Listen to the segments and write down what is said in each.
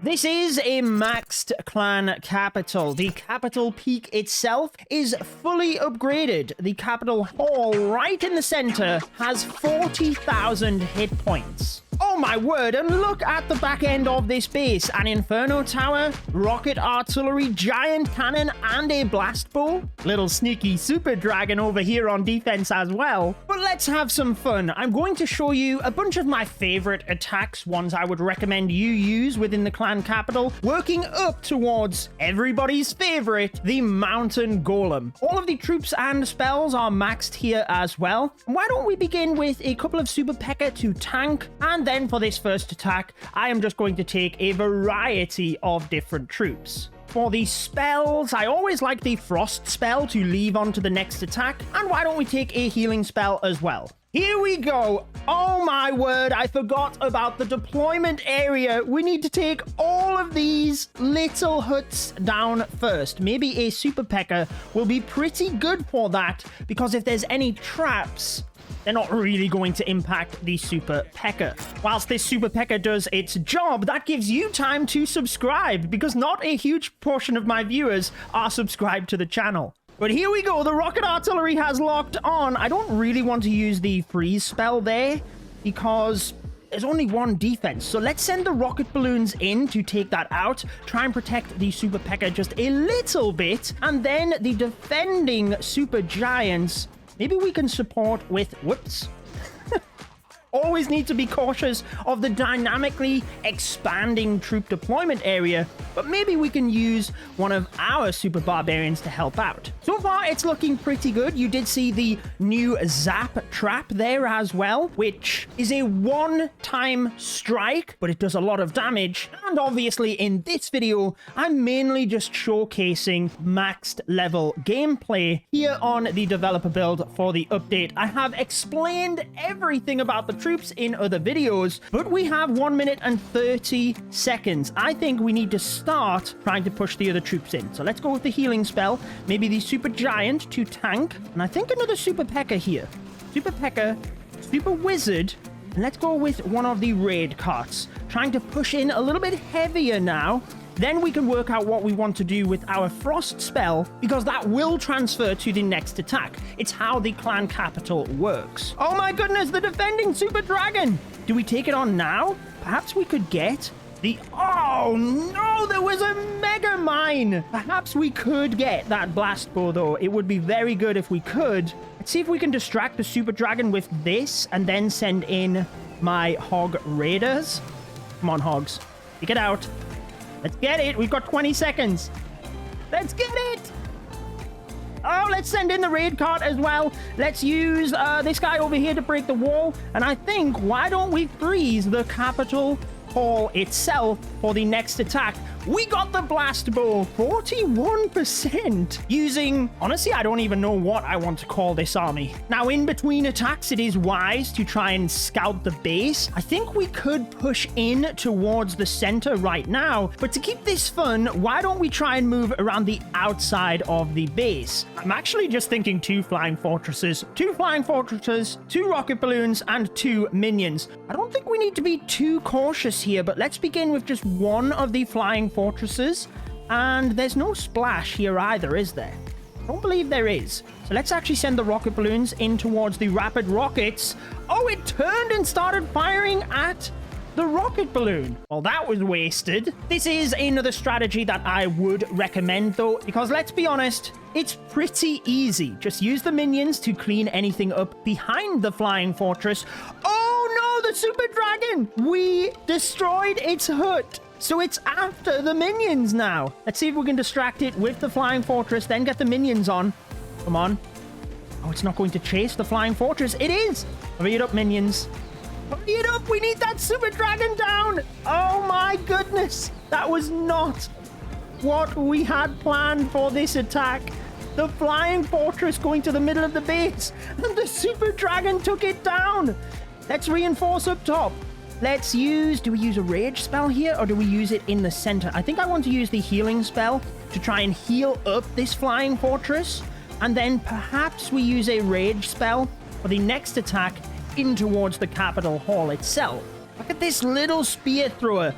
This is a maxed clan capital. The capital peak itself is fully upgraded. The capital hall right in the center has 40,000 hit points. Oh my word, and look at the back end of this base. An inferno tower, rocket artillery, giant cannon, and a blast bow. Little sneaky super dragon over here on defense as well. But let's have some fun. I'm going to show you a bunch of my favorite attacks, ones I would recommend you use within the clan capital, working up towards everybody's favorite, the mountain golem. All of the troops and spells are maxed here as well. Why don't we begin with a couple of super P.E.K.K.A to tank, and then for this first attack, I am just going to take a variety of different troops. For the spells, I always like the frost spell to leave onto the next attack, and why don't we take a healing spell as well? Here we go. Oh my word, I forgot about the deployment area. We need to take all of these little huts down first. Maybe a super P.E.K.K.A will be pretty good for that, because if there's any traps, they're not really going to impact the super P.E.K.K.A. Whilst this super P.E.K.K.A does its job, that gives you time to subscribe, because not a huge portion of my viewers are subscribed to the channel. But here we go, the rocket artillery has locked on. I don't really want to use the freeze spell there, because there's only one defense. So let's send the rocket balloons in to take that out, try and protect the super P.E.K.K.A just a little bit, and then the defending super giants, maybe we can support with, whoops. Always need to be cautious of the dynamically expanding troop deployment area, but maybe we can use one of our super barbarians to help out. So far, it's looking pretty good. You did see the new zap trap there as well, which is a one-time strike, but it does a lot of damage. And obviously, in this video, I'm mainly just showcasing maxed level gameplay here on the developer build for the update. I have explained everything about the troops in other videos, but we have 1 minute and 30 seconds. I think we need to start trying to push the other troops in. So let's go with the healing spell, maybe the super giant to tank, and I think another super P.E.K.K.A here. Super P.E.K.K.A, super wizard, and let's go with one of the raid carts, trying to push in a little bit heavier now. Then we can work out what we want to do with our frost spell, because that will transfer to the next attack. It's how the clan capital works. Oh my goodness, the defending super dragon! Do we take it on now? Perhaps we could get the... Oh no, there was a mega mine! Perhaps we could get that blast bow though. It would be very good if we could. Let's see if we can distract the super dragon with this and then send in my hog raiders. Come on, hogs. Take it out. Let's get it. We've got 20 seconds. Let's get it. Oh, let's send in the raid cart as well. Let's use this guy over here to break the wall. And I think, why don't we freeze the capital hall itself for the next attack? We got the blast bow, 41%. Using, honestly, I don't even know what I want to call this army. Now, in between attacks, it is wise to try and scout the base. I think we could push in towards the center right now, but to keep this fun, why don't we try and move around the outside of the base? I'm actually just thinking 2 flying fortresses, 2 rocket balloons, and 2 minions. I don't think we need to be too cautious here, but let's begin with just one of the flying fortresses, and there's no splash here either, is there? I don't believe there is. So let's actually send the rocket balloons in towards the rapid rockets. Oh, it turned and started firing at the rocket balloon. Well, that was wasted. This is another strategy that I would recommend though, because let's be honest, it's pretty easy. Just use the minions to clean anything up behind the flying fortress. Oh no, the super dragon! We destroyed its hut. So it's after the minions now. Let's see if we can distract it with the flying fortress, then get the minions on. Come on. Oh, it's not going to chase the flying fortress. It is. Hurry it up, minions. Hurry it up. We need that super dragon down. Oh my goodness. That was not what we had planned for this attack. The flying fortress going to the middle of the base, and the super dragon took it down. Let's reinforce up top. Let's use, do we use a rage spell here, or do we use it in the center? I think I want to use the healing spell to try and heal up this flying fortress, and then perhaps we use a rage spell for the next attack in towards the capital hall itself. Look at this little spear thrower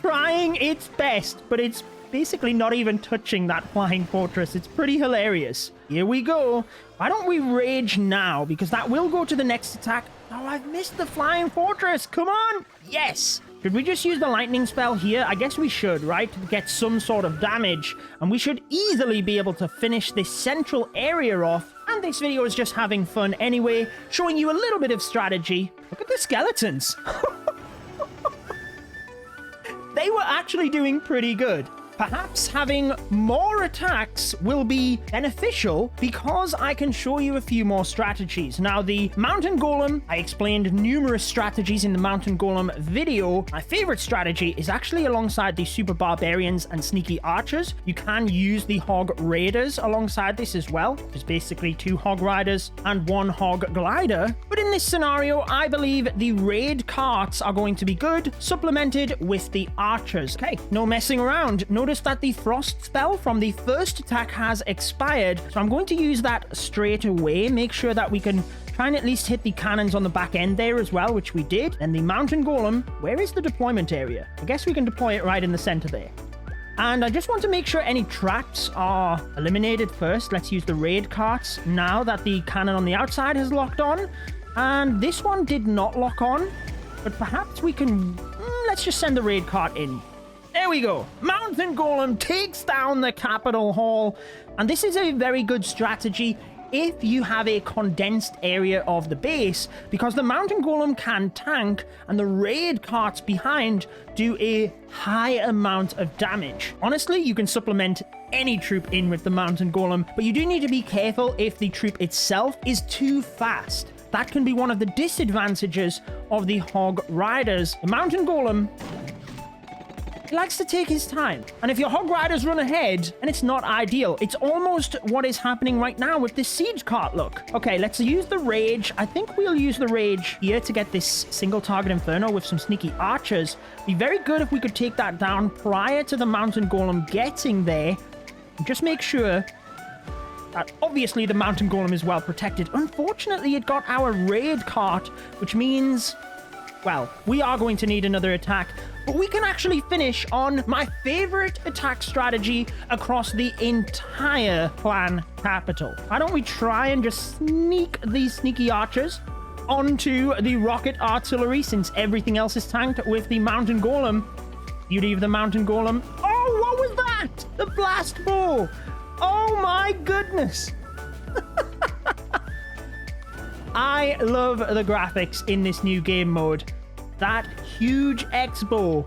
trying its best, but it's basically not even touching that flying fortress. It's pretty hilarious. Here we go. Why don't we rage now? Because that will go to the next attack. Oh, I've missed the flying fortress. Come on. Yes. Should we just use the lightning spell here? I guess we should, right? To get some sort of damage. And we should easily be able to finish this central area off. And this video is just having fun anyway, showing you a little bit of strategy. Look at the skeletons. They were actually doing pretty good. Perhaps having more attacks will be beneficial because I can show you a few more strategies. Now, the Mountain Golem, I explained numerous strategies in the Mountain Golem video. My favorite strategy is actually alongside the Super Barbarians and Sneaky Archers. You can use the Hog Raiders alongside this as well. There's basically 2 Hog Riders and 1 Hog Glider. But in this scenario, I believe the Raid Carts are going to be good, supplemented with the Archers. Okay, no messing around. Notice that the frost spell from the first attack has expired, so I'm going to use that straight away. Make sure that we can try and at least hit the cannons on the back end there as well, which we did. And the Mountain Golem, where is the deployment area? I guess we can deploy it right in the center there. And I just want to make sure any traps are eliminated first. Let's use the raid carts now that the cannon on the outside has locked on. And this one did not lock on, but perhaps we can... let's just send the raid cart in. There we go. Mountain Golem takes down the Capitol Hall. And this is a very good strategy if you have a condensed area of the base, because the Mountain Golem can tank and the raid carts behind do a high amount of damage. Honestly, you can supplement any troop in with the Mountain Golem, but you do need to be careful if the troop itself is too fast. That can be one of the disadvantages of the Hog Riders. The Mountain Golem... he likes to take his time. And if your Hog Riders run ahead, and it's not ideal. It's almost what is happening right now with this siege cart, look. Okay, let's use the rage. I think we'll use the rage here to get this single target inferno with some sneaky archers. Be very good if we could take that down prior to the Mountain Golem getting there. And just make sure that obviously the Mountain Golem is well protected. Unfortunately, it got our raid cart, which means... well, we are going to need another attack, but we can actually finish on my favorite attack strategy across the entire clan capital. Why don't we try and just sneak these sneaky archers onto the rocket artillery, since everything else is tanked with the Mountain Golem. Beauty of the Mountain Golem. Oh, what was that? The blast bow. Oh my goodness. I love the graphics in this new game mode. That huge X-bow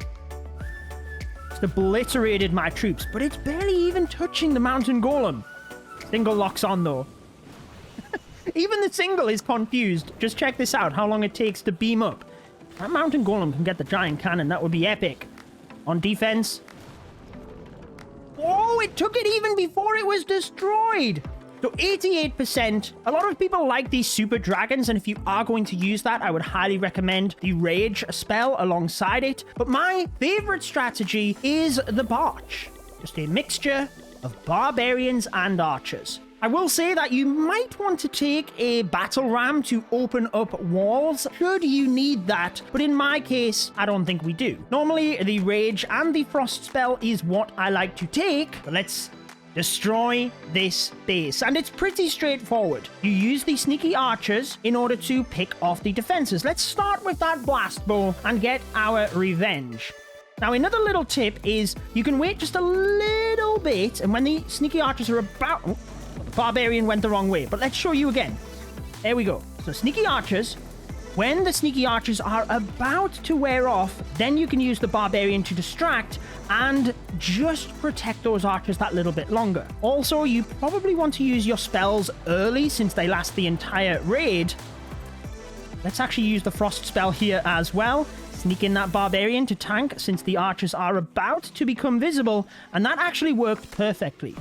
just obliterated my troops, but it's barely even touching the Mountain Golem. Single locks on, though. Even the single is confused. Just check this out, how long it takes to beam up. That Mountain Golem can get the giant cannon. That would be epic. On defense. Oh, it took it even before it was destroyed. So 88%. A lot of people like these super dragons, and if you are going to use that, I would highly recommend the rage spell alongside it. But my favorite strategy is the Barch. Just a mixture of barbarians and archers. I will say that you might want to take a battle ram to open up walls should you need that, but in my case, I don't think we do. Normally, the rage and the frost spell is what I like to take, but let's destroy this base. And it's pretty straightforward. You use the sneaky archers in order to pick off the defenses. Let's start with that blast bow and get our revenge. Now, another little tip is you can wait just a little bit, and when the sneaky archers are about... oh, the barbarian went the wrong way, but let's show you again. There we go. So sneaky archers, when the sneaky archers are about to wear off, then you can use the barbarian to distract and just protect those archers that little bit longer. Also, you probably want to use your spells early since they last the entire raid. Let's actually use the frost spell here as well. Sneak in that barbarian to tank since the archers are about to become visible, and that actually worked perfectly.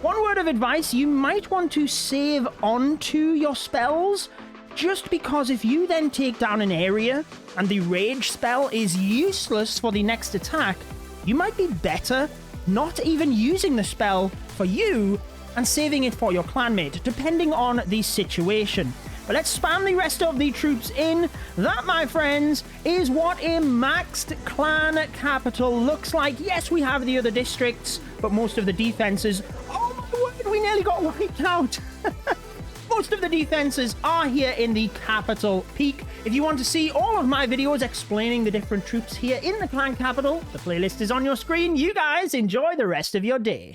One word of advice, you might want to save onto your spells, just because if you then take down an area and the rage spell is useless for the next attack, you might be better not even using the spell for you and saving it for your clanmate, depending on the situation. But let's spam the rest of the troops in. That, my friends, is what a maxed clan capital looks like. Yes, we have the other districts, but most of the defenses... Oh my word, we nearly got wiped out. Most of the defenses are here in the capital peak. If you want to see all of my videos explaining the different troops here in the clan capital, the playlist is on your screen. You guys enjoy the rest of your day.